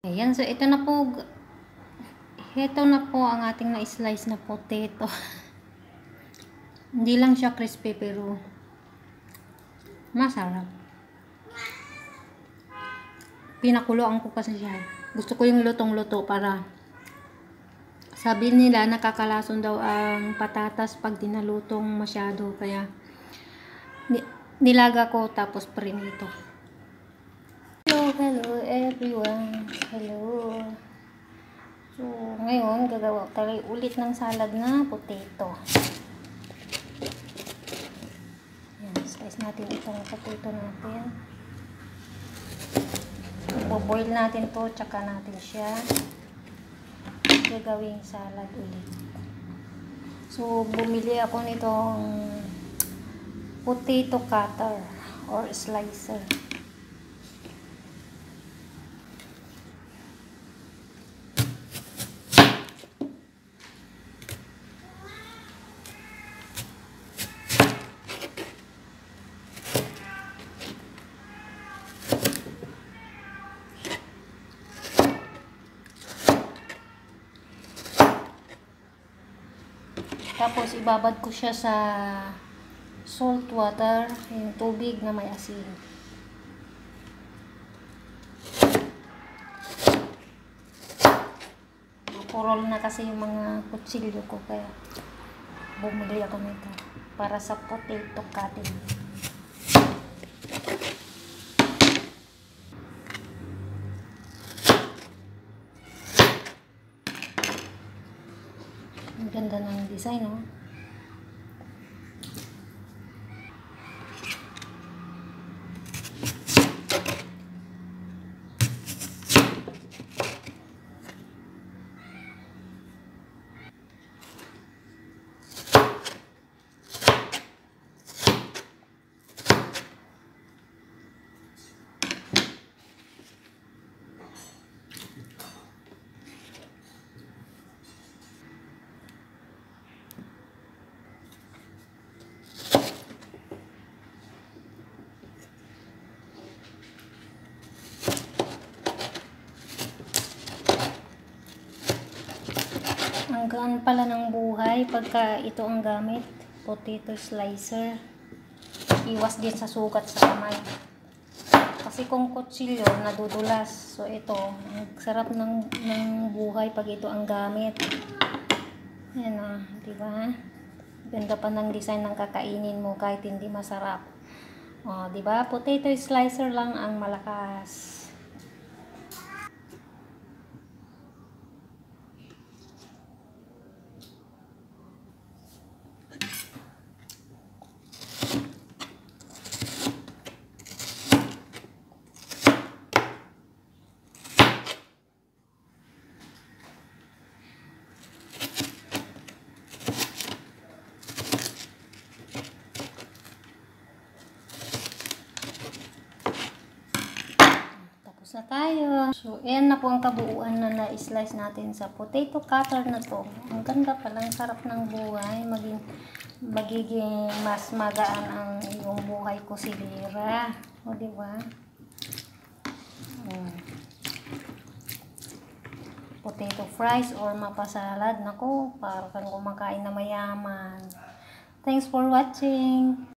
Ayan, so ito na po ang ating na-slice na potato. Hindi lang siya crispy pero masarap. Pinakuloan ko kasi siya. Gusto ko yung lutong-luto para sabi nila nakakalason daw ang patatas pag dinalutong masyado. Kaya nilaga ko tapos prinito. Hello everyone. Hello. So, ngayon gagawa tayo ulit ng salad na potato. Yan, slice natin itong potato natin. Boil natin to, tsaka natin siya gagawing salad ulit. So, bumili ako nitong potato cutter or slicer. Tapos, ibabad ko siya sa salt water, yung tubig na may asin. Purol na kasi yung mga kutsilyo ko, kaya bumili ako nito para sa potato cutting. Ang ganda ng design, no? Ang gaan pala ng buhay pagka ito ang gamit, potato slicer. Iwas din sa sugat sa kamay. Kasi kung kutsilyo, nadudulas. So ito, ang sarap ng buhay pag ito ang gamit. Yan o, diba? Ganda pa ng design ng kakainin mo kahit hindi masarap. O, diba? Potato slicer lang ang malakas. Na tayo. So, ayan na po ang kabuuan na na-slice natin sa potato cutter na to. Ang ganda palang sarap ng buhay. Magiging mas magaan ang iyong buhay ko silira. O, diba? Potato fries or mapasalad. Naku, para kang kumakain na mayaman. Thanks for watching.